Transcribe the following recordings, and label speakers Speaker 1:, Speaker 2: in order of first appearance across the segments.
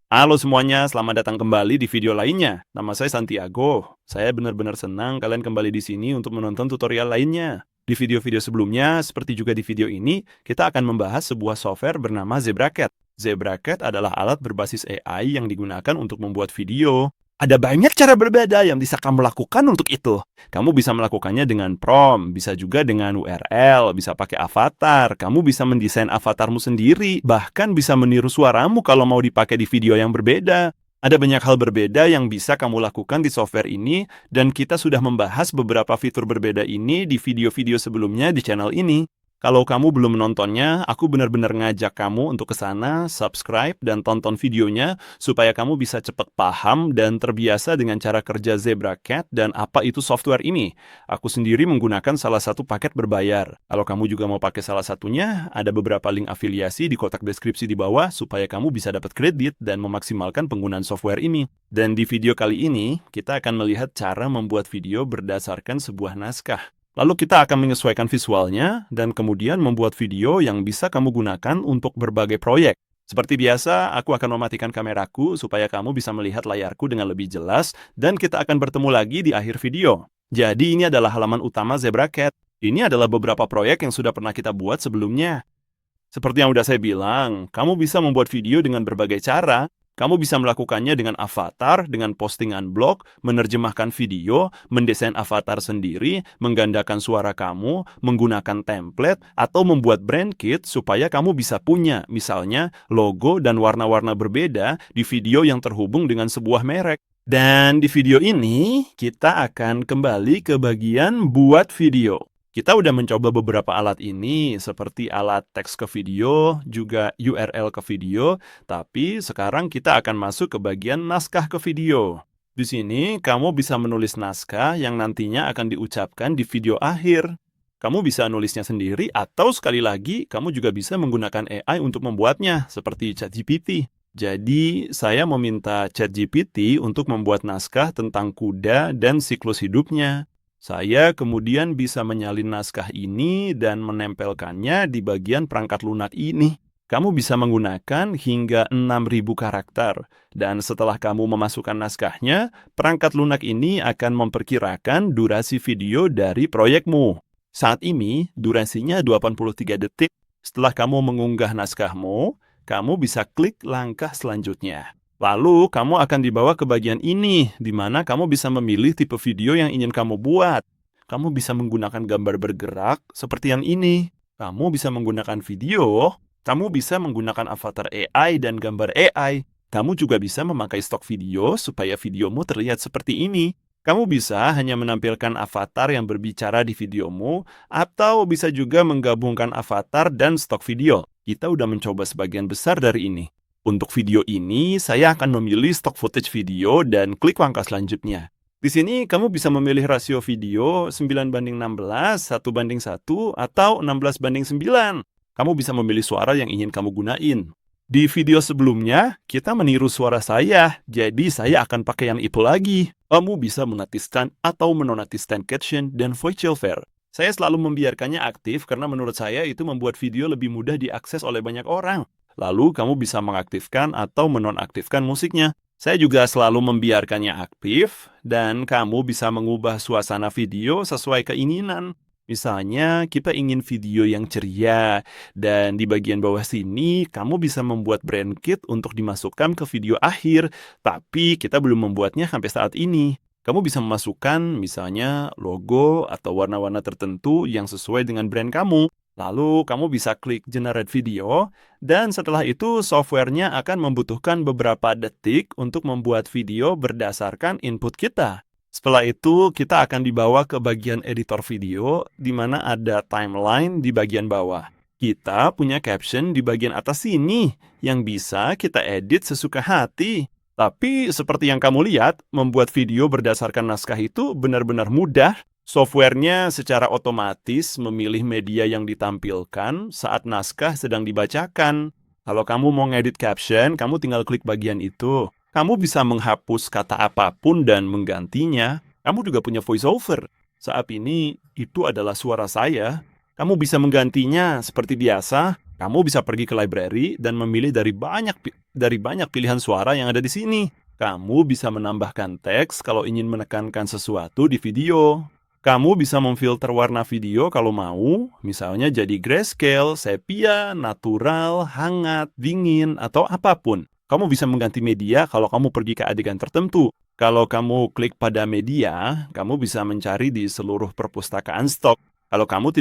Speaker 1: Halo semuanya, selamat datang kembali di video lainnya. Nama saya Santiago. Saya benar-benar senang kalian kembali di sini untuk menonton tutorial lainnya. Di video-video sebelumnya, seperti juga di video ini, kita akan membahas sebuah software bernama ZebraCat. ZebraCat adalah alat berbasis AI yang digunakan untuk membuat video. Ada banyak cara berbeda yang bisa kamu lakukan untuk itu. Kamu bisa melakukannya dengan prompt, bisa juga dengan URL, bisa pakai avatar, kamu bisa mendesain avatarmu sendiri, bahkan bisa meniru suaramu kalau mau dipakai di video yang berbeda. Ada banyak hal berbeda yang bisa kamu lakukan di software ini, dan kita sudah membahas beberapa fitur berbeda ini di video-video sebelumnya di channel ini. Kalau kamu belum menontonnya, aku benar-benar ngajak kamu untuk ke sana, subscribe, dan tonton videonya supaya kamu bisa cepat paham dan terbiasa dengan cara kerja ZebraCat dan apa itu software ini. Aku sendiri menggunakan salah satu paket berbayar. Kalau kamu juga mau pakai salah satunya, ada beberapa link afiliasi di kotak deskripsi di bawah supaya kamu bisa dapat kredit dan memaksimalkan penggunaan software ini. Dan di video kali ini, kita akan melihat cara membuat video berdasarkan sebuah naskah. Lalu kita akan menyesuaikan visualnya dan kemudian membuat video yang bisa kamu gunakan untuk berbagai proyek. Seperti biasa, aku akan mematikan kameraku supaya kamu bisa melihat layarku dengan lebih jelas dan kita akan bertemu lagi di akhir video. Jadi ini adalah halaman utama ZebraCat. Ini adalah beberapa proyek yang sudah pernah kita buat sebelumnya. Seperti yang udah saya bilang, kamu bisa membuat video dengan berbagai cara. Kamu bisa melakukannya dengan avatar, dengan postingan blog, menerjemahkan video, mendesain avatar sendiri, menggandakan suara kamu, menggunakan template, atau membuat brand kit supaya kamu bisa punya, misalnya, logo dan warna-warna berbeda di video yang terhubung dengan sebuah merek. Dan di video ini, kita akan kembali ke bagian buat video. Kita udah mencoba beberapa alat ini, seperti alat teks ke video, juga URL ke video, tapi sekarang kita akan masuk ke bagian naskah ke video. Di sini, kamu bisa menulis naskah yang nantinya akan diucapkan di video akhir. Kamu bisa nulisnya sendiri, atau sekali lagi, kamu juga bisa menggunakan AI untuk membuatnya, seperti ChatGPT. Jadi, saya meminta ChatGPT untuk membuat naskah tentang kuda dan siklus hidupnya. Saya kemudian bisa menyalin naskah ini dan menempelkannya di bagian perangkat lunak ini. Kamu bisa menggunakan hingga 6.000 karakter. Dan setelah kamu memasukkan naskahnya, perangkat lunak ini akan memperkirakan durasi video dari proyekmu. Saat ini, durasinya 83 detik. Setelah kamu mengunggah naskahmu, kamu bisa klik langkah selanjutnya. Lalu, kamu akan dibawa ke bagian ini, di mana kamu bisa memilih tipe video yang ingin kamu buat. Kamu bisa menggunakan gambar bergerak seperti yang ini. Kamu bisa menggunakan video. Kamu bisa menggunakan avatar AI dan gambar AI. Kamu juga bisa memakai stok video supaya videomu terlihat seperti ini. Kamu bisa hanya menampilkan avatar yang berbicara di videomu, atau bisa juga menggabungkan avatar dan stok video. Kita udah mencoba sebagian besar dari ini. Untuk video ini, saya akan memilih stock footage video dan klik langkah selanjutnya. Di sini, kamu bisa memilih rasio video 9:16, 1:1, atau 16:9. Kamu bisa memilih suara yang ingin kamu gunain. Di video sebelumnya, kita meniru suara saya, jadi saya akan pakai yang itu lagi. Kamu bisa menatiskan atau menonatiskan caption dan voiceover. Saya selalu membiarkannya aktif karena menurut saya itu membuat video lebih mudah diakses oleh banyak orang. Lalu kamu bisa mengaktifkan atau menonaktifkan musiknya. Saya juga selalu membiarkannya aktif, dan kamu bisa mengubah suasana video sesuai keinginan. Misalnya, kita ingin video yang ceria, dan di bagian bawah sini, kamu bisa membuat brand kit untuk dimasukkan ke video akhir, tapi kita belum membuatnya sampai saat ini. Kamu bisa memasukkan misalnya logo atau warna-warna tertentu yang sesuai dengan brand kamu. Lalu kamu bisa klik generate video, dan setelah itu softwarenya akan membutuhkan beberapa detik untuk membuat video berdasarkan input kita. Setelah itu kita akan dibawa ke bagian editor video, di mana ada timeline di bagian bawah. Kita punya caption di bagian atas sini, yang bisa kita edit sesuka hati. Tapi seperti yang kamu lihat, membuat video berdasarkan naskah itu benar-benar mudah. Softwarenya secara otomatis memilih media yang ditampilkan saat naskah sedang dibacakan. Kalau kamu mau ngedit caption, kamu tinggal klik bagian itu. Kamu bisa menghapus kata apapun dan menggantinya. Kamu juga punya voiceover. Saat ini, itu adalah suara saya. Kamu bisa menggantinya seperti biasa. Kamu bisa pergi ke library dan memilih dari banyak pilihan suara yang ada di sini. Kamu bisa menambahkan teks kalau ingin menekankan sesuatu di video. Kamu bisa memfilter warna video kalau mau, misalnya jadi grayscale, sepia, natural, hangat, dingin, atau apapun. Kamu bisa mengganti media kalau kamu pergi ke adegan tertentu. Kalau kamu klik pada media, kamu bisa mencari di seluruh perpustakaan stok. Kalau kamu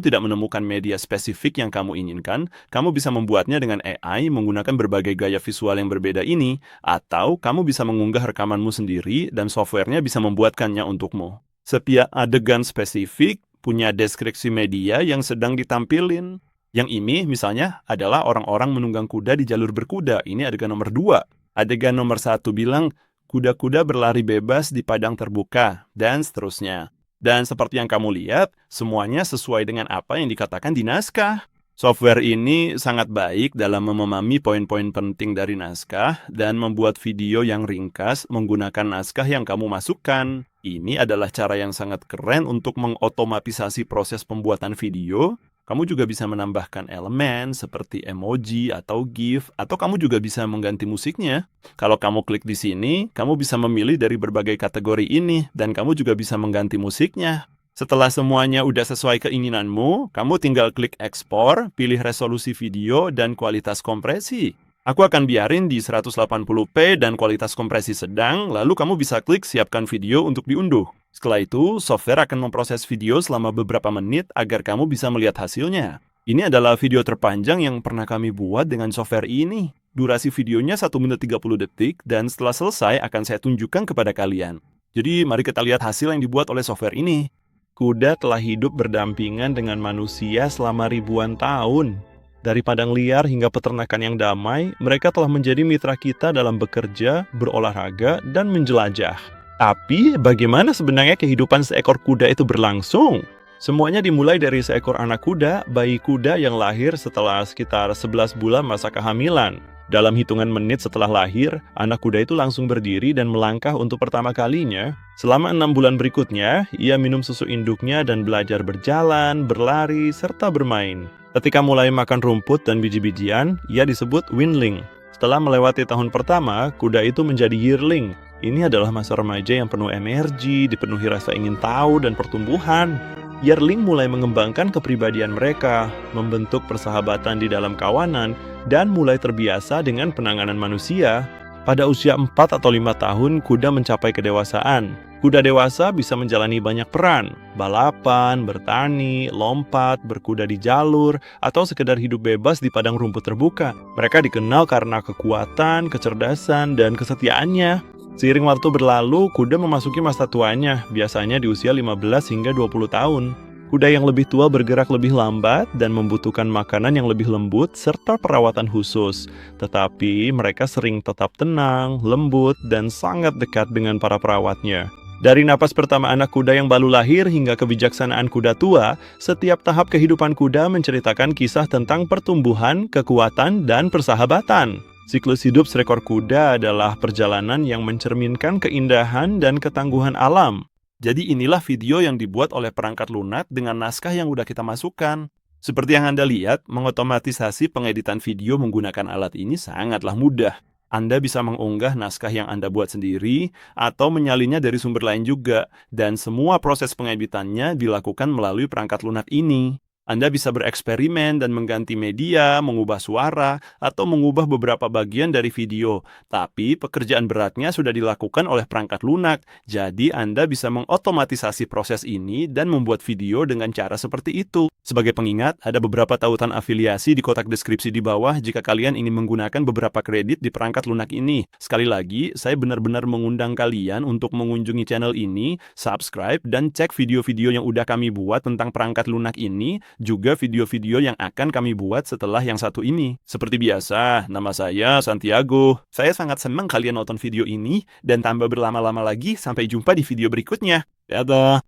Speaker 1: tidak menemukan media spesifik yang kamu inginkan, kamu bisa membuatnya dengan AI menggunakan berbagai gaya visual yang berbeda ini, atau kamu bisa mengunggah rekamanmu sendiri dan softwarenya bisa membuatkannya untukmu. Setiap adegan spesifik punya deskripsi media yang sedang ditampilin. Yang ini misalnya adalah orang-orang menunggang kuda di jalur berkuda. Ini adegan nomor 2. Adegan nomor 1 bilang, kuda-kuda berlari bebas di padang terbuka, dan seterusnya. Dan seperti yang kamu lihat, semuanya sesuai dengan apa yang dikatakan di naskah. Software ini sangat baik dalam memahami poin-poin penting dari naskah dan membuat video yang ringkas menggunakan naskah yang kamu masukkan. Ini adalah cara yang sangat keren untuk mengotomatisasi proses pembuatan video. Kamu juga bisa menambahkan elemen seperti emoji atau GIF, atau kamu juga bisa mengganti musiknya. Kalau kamu klik di sini, kamu bisa memilih dari berbagai kategori ini, dan kamu juga bisa mengganti musiknya. Setelah semuanya udah sesuai keinginanmu, kamu tinggal klik ekspor, pilih resolusi video, dan kualitas kompresi. Aku akan biarin di 180p dan kualitas kompresi sedang, lalu kamu bisa klik siapkan video untuk diunduh. Setelah itu, software akan memproses video selama beberapa menit agar kamu bisa melihat hasilnya. Ini adalah video terpanjang yang pernah kami buat dengan software ini. Durasi videonya 1 menit 30 detik, dan setelah selesai akan saya tunjukkan kepada kalian. Jadi, mari kita lihat hasil yang dibuat oleh software ini. Kuda telah hidup berdampingan dengan manusia selama ribuan tahun. Dari padang liar hingga peternakan yang damai, mereka telah menjadi mitra kita dalam bekerja, berolahraga, dan menjelajah. Tapi, bagaimana sebenarnya kehidupan seekor kuda itu berlangsung? Semuanya dimulai dari seekor anak kuda, bayi kuda yang lahir setelah sekitar 11 bulan masa kehamilan. Dalam hitungan menit setelah lahir, anak kuda itu langsung berdiri dan melangkah untuk pertama kalinya. Selama 6 bulan berikutnya, ia minum susu induknya dan belajar berjalan, berlari, serta bermain. Ketika mulai makan rumput dan biji-bijian, ia disebut weanling. Setelah melewati tahun pertama, kuda itu menjadi yearling. Ini adalah masa remaja yang penuh energi, dipenuhi rasa ingin tahu dan pertumbuhan. Yearling mulai mengembangkan kepribadian mereka, membentuk persahabatan di dalam kawanan, dan mulai terbiasa dengan penanganan manusia. Pada usia 4 atau 5 tahun, kuda mencapai kedewasaan. Kuda dewasa bisa menjalani banyak peran, balapan, bertani, lompat, berkuda di jalur, atau sekedar hidup bebas di padang rumput terbuka. Mereka dikenal karena kekuatan, kecerdasan, dan kesetiaannya. Seiring waktu berlalu, kuda memasuki masa tuanya, biasanya di usia 15 hingga 20 tahun. Kuda yang lebih tua bergerak lebih lambat dan membutuhkan makanan yang lebih lembut serta perawatan khusus. Tetapi mereka sering tetap tenang, lembut, dan sangat dekat dengan para perawatnya. Dari napas pertama anak kuda yang baru lahir hingga kebijaksanaan kuda tua, setiap tahap kehidupan kuda menceritakan kisah tentang pertumbuhan, kekuatan, dan persahabatan. Siklus hidup seekor kuda adalah perjalanan yang mencerminkan keindahan dan ketangguhan alam. Jadi inilah video yang dibuat oleh perangkat lunak dengan naskah yang udah kita masukkan. Seperti yang Anda lihat, mengotomatisasi pengeditan video menggunakan alat ini sangatlah mudah. Anda bisa mengunggah naskah yang Anda buat sendiri, atau menyalinnya dari sumber lain juga, dan semua proses pengeditannya dilakukan melalui perangkat lunak ini. Anda bisa bereksperimen dan mengganti media, mengubah suara, atau mengubah beberapa bagian dari video. Tapi pekerjaan beratnya sudah dilakukan oleh perangkat lunak, jadi Anda bisa mengotomatisasi proses ini dan membuat video dengan cara seperti itu. Sebagai pengingat, ada beberapa tautan afiliasi di kotak deskripsi di bawah jika kalian ingin menggunakan beberapa kredit di perangkat lunak ini. Sekali lagi, saya benar-benar mengundang kalian untuk mengunjungi channel ini, subscribe, dan cek video-video yang udah kami buat tentang perangkat lunak ini, juga video-video yang akan kami buat setelah yang satu ini. Seperti biasa, nama saya Santiago. Saya sangat senang kalian nonton video ini, dan tambah berlama-lama lagi, sampai jumpa di video berikutnya. Dadah!